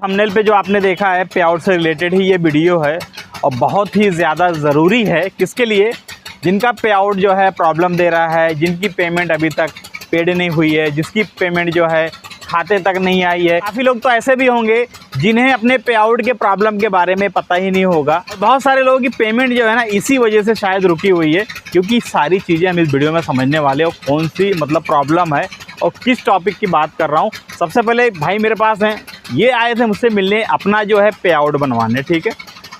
Thumbnail पे जो आपने देखा है पे आउट से रिलेटेड ही ये वीडियो है और बहुत ही ज़्यादा ज़रूरी है। किसके लिए? जिनका पे आउट जो है प्रॉब्लम दे रहा है, जिनकी पेमेंट अभी तक पेड नहीं हुई है, जिसकी पेमेंट जो है खाते तक नहीं आई है। काफ़ी लोग तो ऐसे भी होंगे जिन्हें अपने पे आउट के प्रॉब्लम के बारे में पता ही नहीं होगा। बहुत सारे लोगों की पेमेंट जो है ना इसी वजह से शायद रुकी हुई है, क्योंकि सारी चीज़ें हम इस वीडियो में समझने वाले और कौन सी प्रॉब्लम है और किस टॉपिक की बात कर रहा हूँ। सबसे पहले भाई मेरे पास हैं, ये आए थे मुझसे मिलने अपना जो है पे आउट बनवाने। ठीक है,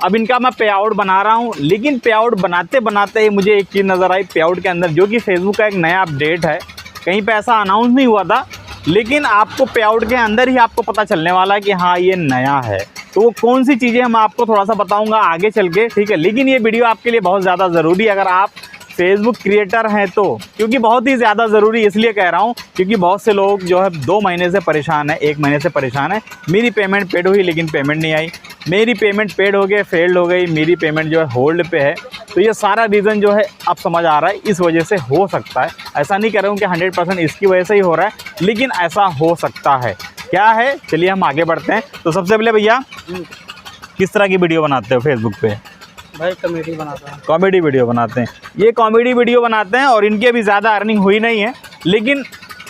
अब इनका मैं पे आउट बना रहा हूँ, लेकिन पे आउट बनाते बनाते ही मुझे एक चीज़ नज़र आई पे आउट के अंदर, जो कि फेसबुक का एक नया अपडेट है। कहीं पे ऐसा अनाउंस नहीं हुआ था, लेकिन आपको पे आउट के अंदर ही आपको पता चलने वाला है कि हाँ ये नया है। तो वो कौन सी चीज़ें मैं आपको थोड़ा सा बताऊँगा आगे चल के। ठीक है, लेकिन ये वीडियो आपके लिए बहुत ज़्यादा ज़रूरी है अगर आप फेसबुक क्रिएटर हैं तो, क्योंकि बहुत ही ज़्यादा ज़रूरी इसलिए कह रहा हूँ क्योंकि बहुत से लोग जो है 2 महीने से परेशान है, 1 महीने से परेशान है। मेरी पेमेंट पेड हुई लेकिन पेमेंट नहीं आई, मेरी पेमेंट पेड हो गई फेल्ड हो गई, मेरी पेमेंट जो है होल्ड पे है। तो ये सारा रीज़न जो है अब समझ आ रहा है, इस वजह से हो सकता है। ऐसा नहीं कह रहा हूँ कि 100% इसकी वजह से ही हो रहा है, लेकिन ऐसा हो सकता है। क्या है, चलिए हम आगे बढ़ते हैं। तो सबसे पहले भैया किस तरह की वीडियो बनाते हो फेसबुक पे? भाई कॉमेडी बनाता है। कॉमेडी वीडियो बनाते हैं, ये कॉमेडी वीडियो बनाते हैं और इनकी अभी ज़्यादा अर्निंग हुई नहीं है, लेकिन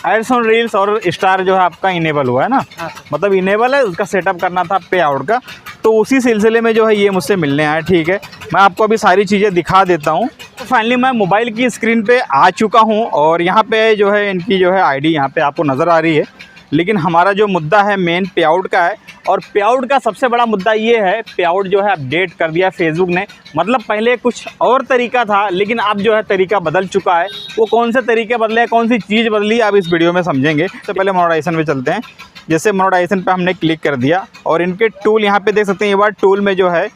एड्स ऑन रील्स और स्टार जो है आपका इनेबल हुआ है ना। हाँ। मतलब इनेबल है, उसका सेटअप करना था पे आउट का, तो उसी सिलसिले में जो है ये मुझसे मिलने आए। ठीक है, मैं आपको अभी सारी चीज़ें दिखा देता हूँ। तो फाइनली मैं मोबाइल की स्क्रीन पे आ चुका हूँ और यहाँ पे जो है इनकी जो है आईडी यहाँ पे आपको नज़र आ रही है। लेकिन हमारा जो मुद्दा है मेन पे आउट का है, और पे आउट का सबसे बड़ा मुद्दा ये है, पे आउट जो है अपडेट कर दिया फेसबुक ने। मतलब पहले कुछ और तरीका था, लेकिन अब जो है तरीका बदल चुका है। वो कौन से तरीके बदले, कौन सी चीज़ बदली, आप इस वीडियो में समझेंगे। तो पहले मोनेटाइजेशन में चलते हैं। जैसे मोनेटाइजेशन पे हमने क्लिक कर दिया और इनके टूल यहाँ पे देख सकते हैं। ये बार टूल में जो है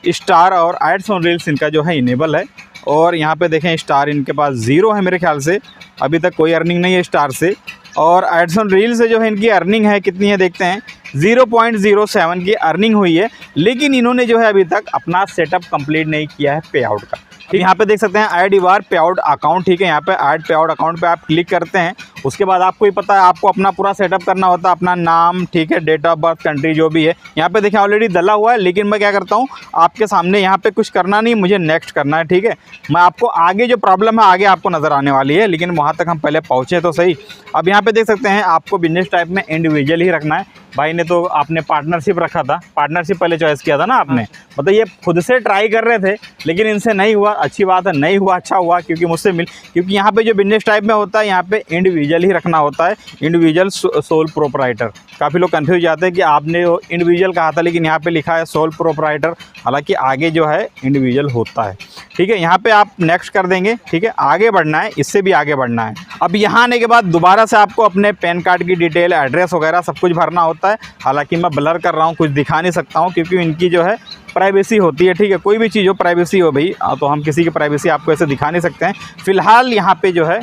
स्टार और एड्स ऑन रील्स इनका जो है इनेबल है, और यहाँ पे देखें स्टार इनके पास 0 है मेरे ख्याल से, अभी तक कोई अर्निंग नहीं है स्टार से। और एड्स ऑन रील से जो है इनकी अर्निंग है कितनी है देखते हैं, 0.07 की अर्निंग हुई है, लेकिन इन्होंने जो है अभी तक अपना सेटअप कंप्लीट नहीं किया है पे आउट का। ठीक, यहाँ पे देख सकते हैं ऐड यूर पे आउट अकाउंट। ठीक है, यहाँ पे ऐड पे आउट अकाउंट पे आप क्लिक करते हैं। उसके बाद आपको ही पता है आपको अपना पूरा सेटअप करना होता है, अपना नाम, ठीक है, डेट ऑफ बर्थ, कंट्री जो भी है। यहाँ पे देखिए ऑलरेडी डला हुआ है, लेकिन मैं क्या करता हूँ आपके सामने यहाँ पे कुछ करना नहीं, मुझे नेक्स्ट करना है। ठीक है, मैं आपको आगे जो प्रॉब्लम है आगे आपको नज़र आने वाली है, लेकिन वहाँ तक हम पहले पहुँचे तो सही। अब यहाँ पे देख सकते हैं आपको बिजनेस टाइप में इंडिविजुअल ही रखना है। भाई ने तो आपने पार्टनरशिप रखा था, पार्टनरशिप पहले चॉइस किया था ना आपने। मतलब ये खुद से ट्राई कर रहे थे, लेकिन इनसे नहीं हुआ। अच्छी बात है, नहीं हुआ, अच्छा हुआ, क्योंकि मुझसे क्योंकि यहाँ पे जो बिजनेस टाइप में होता है यहाँ पे इंडिविजुअल ही रखना होता है, इंडिविजुअल सोल प्रोप्राइटर। काफ़ी लोग कंफ्यूज जाते हैं कि आपने इंडिविजुअल कहा था, लेकिन यहाँ पे लिखा है सोल प्रोप्राइटर, हालांकि आगे जो है इंडिविजुअल होता है। ठीक है, यहाँ पे आप नेक्स्ट कर देंगे। ठीक है, आगे बढ़ना है, इससे भी आगे बढ़ना है। अब यहाँ आने के बाद दोबारा से आपको अपने पैन कार्ड की डिटेल, एड्रेस वगैरह सब कुछ भरना होता है। हालांकि मैं ब्लर कर रहा हूँ, कुछ दिखा नहीं सकता हूँ, क्योंकि इनकी जो है प्राइवेसी होती है। ठीक है, कोई भी चीज़ हो, प्राइवेसी हो भाई, तो हम किसी की प्राइवेसी आपको ऐसे दिखा नहीं सकते हैं। फ़िलहाल यहाँ पे जो है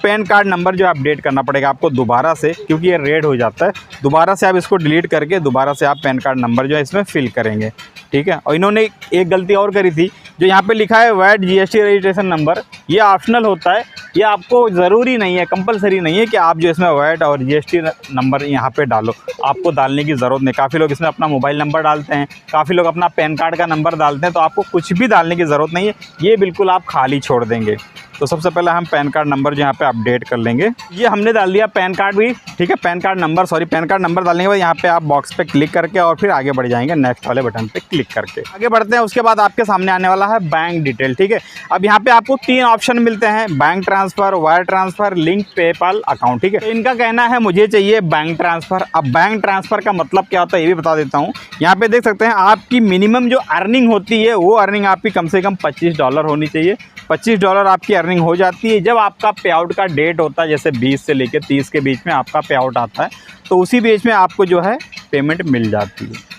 पैन कार्ड नंबर जो अपडेट करना पड़ेगा आपको दोबारा से, क्योंकि ये रेड हो जाता है। दोबारा से आप इसको डिलीट करके दोबारा से आप पैन कार्ड नंबर जो है इसमें फिल करेंगे। ठीक है, और इन्होंने एक गलती और करी थी, जो यहाँ पे लिखा है वैट जीएसटी रजिस्ट्रेशन नंबर, ये ऑप्शनल होता है, ये आपको ज़रूरी नहीं है, कंपलसरी नहीं है कि आप जो इसमें वैट और जीएसटी नंबर यहाँ पे डालो, आपको डालने की ज़रूरत नहीं। काफ़ी लोग इसमें अपना मोबाइल नंबर डालते हैं, काफ़ी लोग अपना पैन कार्ड का नंबर डालते हैं, तो आपको कुछ भी डालने की ज़रूरत नहीं है, ये बिल्कुल आप खाली छोड़ देंगे। तो सबसे पहले हम पैन कार्ड नंबर जो यहाँ पे अपडेट कर लेंगे। ये हमने डाल दिया पैन कार्ड भी। ठीक है, पैन कार्ड नंबर डालने के बाद यहाँ पे आप बॉक्स पे क्लिक करके और फिर आगे बढ़ जाएंगे नेक्स्ट वाले बटन पे क्लिक करके। आगे बढ़ते हैं, उसके बाद आपके सामने आने वाला है बैंक डिटेल। ठीक है, अब यहाँ पे आपको 3 ऑप्शन मिलते हैं, bank transfer, wire transfer, link PayPal account. ठीक है, तो इनका कहना है मुझे चाहिए बैंक ट्रांसफ़र। अब बैंक ट्रांसफ़र का मतलब क्या होता है ये भी बता देता हूँ। यहाँ पे देख सकते हैं आपकी मिनिमम जो अर्निंग होती है, वो अर्निंग आपकी कम से कम $25 होनी चाहिए। $25 आपकी अर्निंग हो जाती है जब आपका पे आउट का डेट होता है, जैसे 20 से लेकर 30 के बीच में आपका पे आउट आता है, तो उसी बीच में आपको जो है पेमेंट मिल जाती है।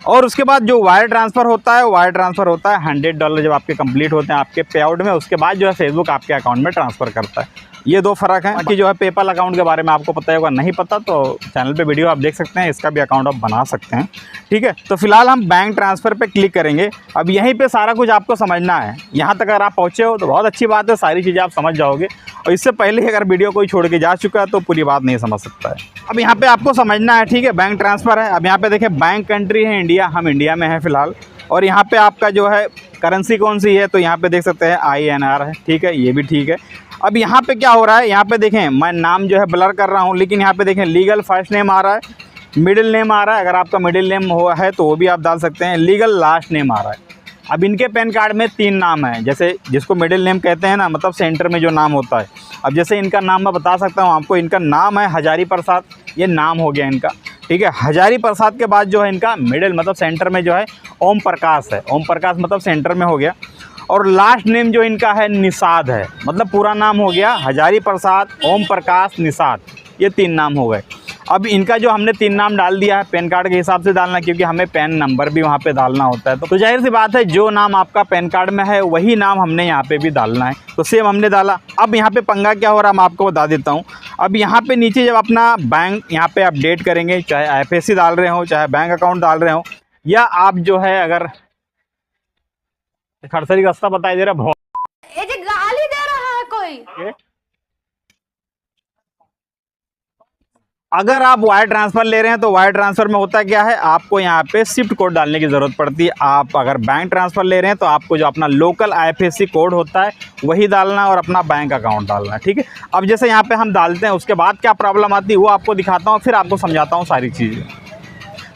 और उसके बाद जो वायर ट्रांसफ़र होता है, वायर ट्रांसफ़र होता है $100 जब आपके कंप्लीट होते हैं आपके पे आउट में, उसके बाद जो है फेसबुक आपके अकाउंट में ट्रांसफ़र करता है। ये दो फ़र्क है। बाकी जो है पेपल अकाउंट के बारे में आपको पता होगा, नहीं पता तो चैनल पे वीडियो आप देख सकते हैं, इसका भी अकाउंट आप बना सकते हैं। ठीक है, तो फिलहाल हम बैंक ट्रांसफ़र पे क्लिक करेंगे। अब यहीं पे सारा कुछ आपको समझना है। यहाँ तक अगर आप पहुँचे हो तो बहुत अच्छी बात है, सारी चीज़ें आप समझ जाओगे। और इससे पहले अगर वीडियो कोई छोड़ के जा चुका है तो पूरी बात नहीं समझ सकता है। अब यहाँ पे आपको समझना है, ठीक है, बैंक ट्रांसफ़र है। अब यहाँ पे देखें बैंक कंट्री है इंडिया, हम इंडिया में हैं फ़िलहाल। और यहाँ पे आपका जो है करेंसी कौन सी है, तो यहाँ पे देख सकते हैं INR है। ठीक है, ये भी ठीक है। अब यहाँ पे क्या हो रहा है, यहाँ पे देखें मैं नाम जो है ब्लर कर रहा हूँ, लेकिन यहाँ पे देखें लीगल फर्स्ट नेम आ रहा है, मिडिल नेम आ रहा है। अगर आपका मिडिल नेम हुआ है तो वो भी आप डाल सकते हैं। लीगल लास्ट नेम आ रहा है। अब इनके पैन कार्ड में 3 नाम है, जैसे जिसको मिडिल नेम कहते हैं ना, मतलब सेंटर में जो नाम होता है। अब जैसे इनका नाम मैं बता सकता हूँ आपको, इनका नाम है हजारी प्रसाद, ये नाम हो गया इनका। ठीक है, हजारी प्रसाद के बाद जो है इनका मिडिल मतलब सेंटर में जो है ओम प्रकाश है। ओम प्रकाश मतलब सेंटर में हो गया। और लास्ट नेम जो इनका है निषाद है, मतलब पूरा नाम हो गया हजारी प्रसाद, ओम प्रकाश, निषाद, ये 3 नाम हो गए। अब इनका जो हमने 3 नाम डाल दिया है, पैन कार्ड के हिसाब से डालना, क्योंकि हमें पैन नंबर भी वहाँ पे डालना होता है। तो जाहिर सी बात है, जो नाम आपका पैन कार्ड में है वही नाम हमने यहाँ पे भी डालना है। तो सेम हमने डाला। अब यहाँ पे पंगा क्या हो रहा है मैं आपको बता देता हूँ। अब यहाँ पे नीचे जब अपना बैंक यहाँ पे अपडेट करेंगे, चाहे IFSC डाल रहे हो, चाहे बैंक अकाउंट डाल रहे हो, या आप जो है अगर खड़सरी रास्ता बताई दे रहा बहुत, ये जो गाली दे रहा है कोई। अगर आप वायर ट्रांसफ़र ले रहे हैं तो वायर ट्रांसफ़र में होता क्या है, आपको यहाँ पे शिफ्ट कोड डालने की ज़रूरत पड़ती है। आप अगर बैंक ट्रांसफ़र ले रहे हैं तो आपको जो अपना लोकल IFSC कोड होता है वही डालना है और अपना बैंक अकाउंट डालना है। ठीक है, अब जैसे यहाँ पे हम डालते हैं, उसके बाद क्या प्रॉब्लम आती है वो आपको दिखाता हूँ, फिर आपको समझाता हूँ सारी चीज़ें।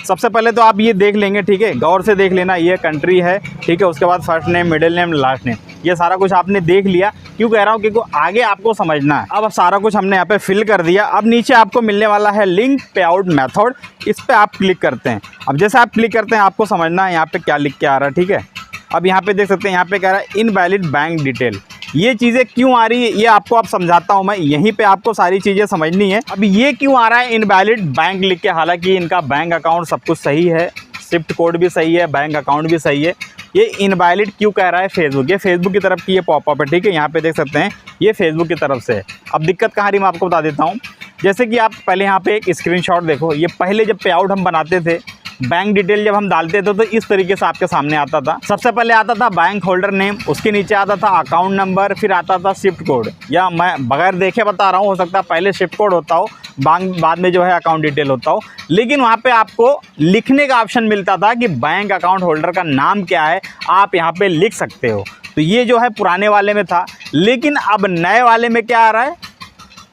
सबसे पहले तो आप ये देख लेंगे, ठीक है, गौर से देख लेना, ये कंट्री है। ठीक है, उसके बाद first name, middle name, last name, ये सारा कुछ आपने देख लिया। क्यों कह रहा हूँ, क्योंकि आगे आपको समझना है। अब सारा कुछ हमने यहाँ पे फिल कर दिया। अब नीचे आपको मिलने वाला है लिंक पे आउट मेथड, इस पर आप क्लिक करते हैं। अब जैसे आप क्लिक करते हैं आपको समझना है यहाँ पे क्या लिख के आ रहा है। ठीक है, अब यहाँ पे देख सकते हैं, यहाँ पे कह रहा है इनवैलिड बैंक डिटेल। ये चीज़ें क्यों आ रही है ये आपको आप समझाता हूँ मैं, यहीं पे आपको सारी चीज़ें समझनी है। अब ये क्यों आ रहा है इनवैलिड बैंक लिख के, हालांकि इनका बैंक अकाउंट सब कुछ सही है, शिफ्ट कोड भी सही है, बैंक अकाउंट भी सही है। ये इनवैलिड क्यों कह रहा है फेसबुक, ये फेसबुक की तरफ की ये पॉपअप है। ठीक है, यहाँ पे देख सकते हैं ये फेसबुक की तरफ से है। अब दिक्कत कहाँ रही मैं आपको बता देता हूँ। जैसे कि आप पहले यहाँ पे एक स्क्रीनशॉट देखो, ये पहले जब पे आउट हम बनाते थे, बैंक डिटेल जब हम डालते थे तो इस तरीके से आपके सामने आता था। सबसे पहले आता था बैंक होल्डर नेम, उसके नीचे आता था अकाउंट नंबर, फिर आता था शिफ्ट कोड, या मैं बगैर देखे बता रहा हूँ, हो सकता है पहले शिफ्ट कोड होता हो, बाद में जो है अकाउंट डिटेल होता हो। लेकिन वहाँ पे आपको लिखने का ऑप्शन मिलता था कि बैंक अकाउंट होल्डर का नाम क्या है, आप यहाँ पे लिख सकते हो। तो ये जो है पुराने वाले में था। लेकिन अब नए वाले में क्या आ रहा है,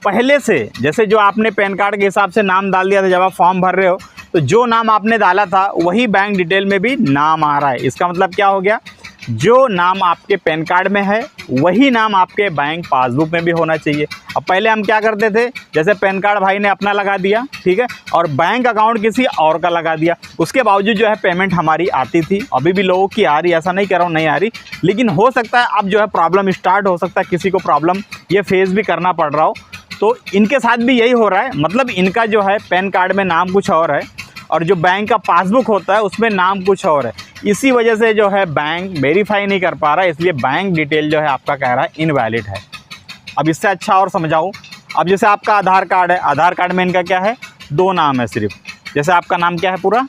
पहले से जैसे जो आपने पैन कार्ड के हिसाब से नाम डाल दिया था जब आप फॉर्म भर रहे हो, तो जो नाम आपने डाला था वही बैंक डिटेल में भी नाम आ रहा है। इसका मतलब क्या हो गया, जो नाम आपके पैन कार्ड में है वही नाम आपके बैंक पासबुक में भी होना चाहिए। अब पहले हम क्या करते थे, जैसे पैन कार्ड भाई ने अपना लगा दिया, ठीक है, और बैंक अकाउंट किसी और का लगा दिया, उसके बावजूद जो है पेमेंट हमारी आती थी। अभी भी लोगों की आ रही, ऐसा नहीं कह रहा हूँ नहीं आ रही, लेकिन हो सकता है अब जो है प्रॉब्लम स्टार्ट हो सकता है, किसी को प्रॉब्लम ये फेस भी करना पड़ रहा हो। तो इनके साथ भी यही हो रहा है, मतलब इनका जो है पैन कार्ड में नाम कुछ और है और जो बैंक का पासबुक होता है उसमें नाम कुछ और है। इसी वजह से जो है बैंक वेरीफाई नहीं कर पा रहा है, इसलिए बैंक डिटेल जो है आपका कह रहा है इनवैलिड है। अब इससे अच्छा और समझाऊँ, अब जैसे आपका आधार कार्ड है, आधार कार्ड में इनका क्या है, 2 नाम है सिर्फ। जैसे आपका नाम क्या है पूरा,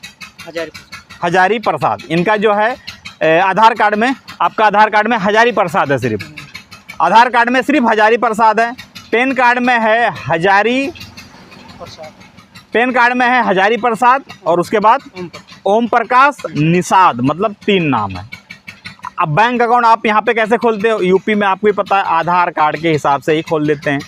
हजारी प्रसाद, इनका जो है आधार कार्ड में, आपका आधार कार्ड में हजारी प्रसाद है, सिर्फ आधार कार्ड में सिर्फ हजारी प्रसाद है। पैन कार्ड में है हजारी, पैन कार्ड में है हजारी प्रसाद और उसके बाद ओम प्रकाश निषाद, मतलब 3 नाम है। अब बैंक अकाउंट आप यहाँ पे कैसे खोलते हो, यूपी में आपको ही पता है, आधार कार्ड के हिसाब से ही खोल लेते हैं।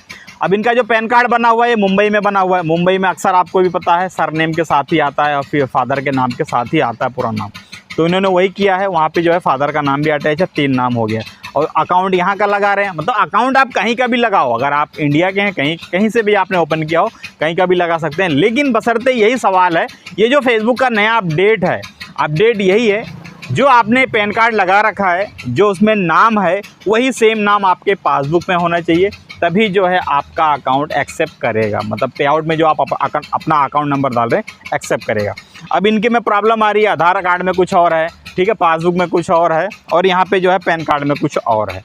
अब इनका जो पैन कार्ड बना हुआ है ये मुंबई में बना हुआ है। मुंबई में अक्सर आपको भी पता है सरनेम के साथ ही आता है और फिर फादर के नाम के साथ ही आता है पूरा नाम। तो इन्होंने वही किया है, वहाँ पे जो है फादर का नाम भी अटैच है, 3 नाम हो गया। और अकाउंट यहाँ का लगा रहे हैं, मतलब अकाउंट आप कहीं का भी लगाओ, अगर आप इंडिया के हैं, कहीं से भी आपने ओपन किया हो, कहीं का भी लगा सकते हैं। लेकिन बशर्ते यही सवाल है, ये जो फेसबुक का नया अपडेट है, अपडेट यही है, जो आपने पैन कार्ड लगा रखा है, जो उसमें नाम है वही सेम नाम आपके पासबुक में होना चाहिए, तभी जो है आपका अकाउंट एक्सेप्ट करेगा। मतलब पे आउट में जो आप अपना अकाउंट नंबर डाल रहे हैं एक्सेप्ट करेगा। अब इनके में प्रॉब्लम आ रही है, आधार कार्ड में कुछ और है, ठीक है, पासबुक में कुछ और है और यहाँ पे जो है पैन कार्ड में कुछ और है।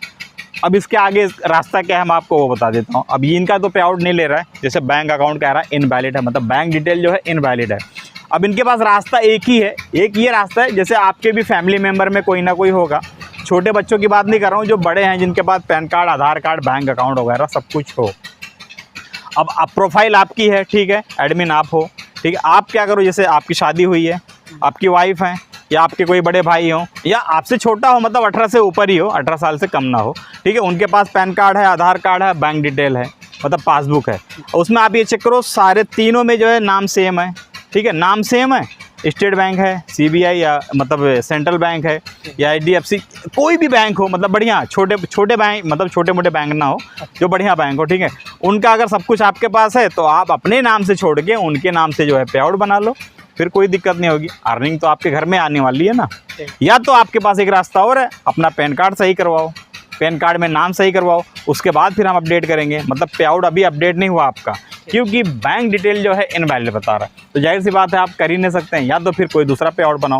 अब इसके आगे रास्ता क्या है मैं आपको वो बता देता हूँ। अब ये इनका तो पे आउट नहीं ले रहा है, जैसे बैंक अकाउंट कह रहा है इनवैलिड है, मतलब बैंक डिटेल जो है इनवैलिड है। अब इनके पास रास्ता एक ही है, एक ये रास्ता है, जैसे आपके भी फैमिली मेम्बर में कोई ना कोई होगा, छोटे बच्चों की बात नहीं कर रहा हूँ, जो बड़े हैं जिनके पास पैन कार्ड, आधार कार्ड, बैंक अकाउंट वगैरह सब कुछ हो। अब आप प्रोफाइल आपकी है, ठीक है, एडमिन आप हो, ठीक है। आप क्या करो, जैसे आपकी शादी हुई है, आपकी वाइफ है, या आपके कोई बड़े भाई हो, या आपसे छोटा हो, मतलब 18 से ऊपर ही हो, 18 साल से कम ना हो, ठीक है, उनके पास पैन कार्ड है, आधार कार्ड है, बैंक डिटेल है, मतलब पासबुक है। उसमें आप ये चेक करो सारे तीनों में जो है नाम सेम है, ठीक है, नाम सेम है, स्टेट बैंक है, CBI या मतलब सेंट्रल बैंक है, या IDFC, कोई भी बैंक हो, मतलब बढ़िया छोटे बैंक, मतलब छोटे मोटे बैंक ना हो, जो बढ़िया बैंक हो, ठीक है, उनका अगर सब कुछ आपके पास है तो आप अपने नाम से छोड़ के उनके नाम से जो है पे आउट बना लो, फिर कोई दिक्कत नहीं होगी। अर्निंग तो आपके घर में आने वाली है ना। या तो आपके पास एक रास्ता और है, अपना पैन कार्ड सही करवाओ, पैन कार्ड में नाम सही करवाओ, उसके बाद फिर हम अपडेट करेंगे। मतलब पे आउट अभी अपडेट नहीं हुआ आपका, क्योंकि बैंक डिटेल जो है इनवैलिड बता रहा है, तो जाहिर सी बात है आप कर ही नहीं सकते हैं, या तो फिर कोई दूसरा पे आउट बनाओ।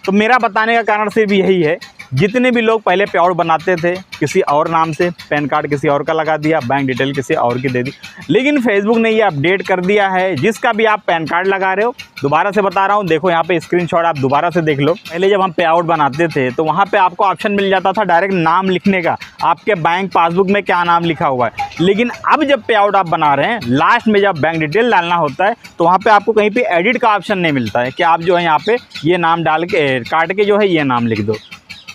तो मेरा बताने का कारण सिर्फ यही है, जितने भी लोग पहले पे आउट बनाते थे किसी और नाम से, पैन कार्ड किसी और का लगा दिया, बैंक डिटेल किसी और की दे दी, लेकिन फेसबुक ने ये अपडेट कर दिया है, जिसका भी आप पैन कार्ड लगा रहे हो, दोबारा से बता रहा हूँ, देखो यहाँ पे स्क्रीनशॉट आप दोबारा से देख लो। पहले जब हम पे आउट बनाते थे तो वहाँ पे आपको ऑप्शन मिल जाता था डायरेक्ट नाम लिखने का, आपके बैंक पासबुक में क्या नाम लिखा हुआ है। लेकिन अब जब पे आउट आप बना रहे हैं, लास्ट में जब बैंक डिटेल डालना होता है तो वहाँ पे आपको कहीं पे एडिट का ऑप्शन नहीं मिलता है कि आप जो है यहाँ पे ये नाम डाल के काट के जो है ये नाम लिख दो,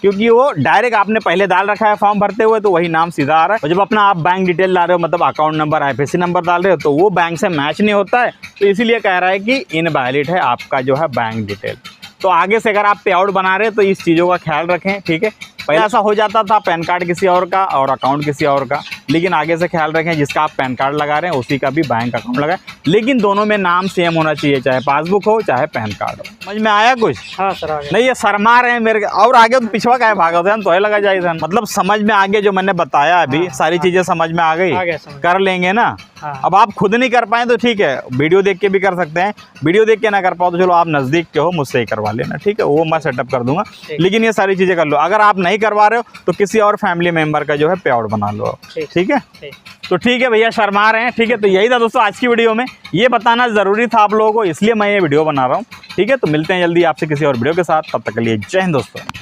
क्योंकि वो डायरेक्ट आपने पहले डाल रखा है फॉर्म भरते हुए, तो वही नाम सीधा आ रहा है। और जब अपना आप बैंक डिटेल डाल रहे हो, मतलब अकाउंट नंबर, IFSC नंबर डाल रहे हो, तो वो बैंक से मैच नहीं होता है, तो इसीलिए कह रहा है कि इनवैलिड है आपका जो है बैंक डिटेल। तो आगे से अगर आप पे आउट बना रहे हो तो इस चीज़ों का ख्याल रखें, ठीक है। पहले ऐसा हो जाता था पैन कार्ड किसी और का और अकाउंट किसी और का, लेकिन आगे से ख्याल रखें जिसका आप पैन कार्ड लगा रहे हैं उसी का भी बैंक अकाउंट लगाएं, लेकिन दोनों में नाम सेम होना चाहिए, चाहे पासबुक हो चाहे पैन कार्ड हो। समझ में आया कुछ? हाँ सर आ गया। नहीं ये शर्मा रहे हैं मेरे, और आगे तो पिछवा क्या भागा थे, तो लगा जाए था। मतलब समझ में आगे जो मैंने बताया अभी सारी चीज़ें समझ में आ गई, कर लेंगे ना। अब आप खुद नहीं कर पाए तो ठीक है, वीडियो देख के भी कर सकते हैं, वीडियो देख के ना कर पाओ तो चलो आप नज़दीक के हो, मुझसे ही करवा लेना, ठीक है, वो मैं सेटअप कर दूंगा, लेकिन ये सारी चीज़ें कर लो। अगर आप नहीं करवा रहे हो तो किसी और फैमिली मेंबर का जो है पे आउट बना लो, ठीक है। तो ठीक है भैया, शर्मा रहे हैं, ठीक है। तो यही था दोस्तों आज की वीडियो में, ये बताना ज़रूरी था आप लोगों को, इसलिए मैं ये वीडियो बना रहा हूँ, ठीक है। तो मिलते हैं जल्दी आपसे किसी और वीडियो के साथ, तब तक के लिए जय हिंद दोस्तों।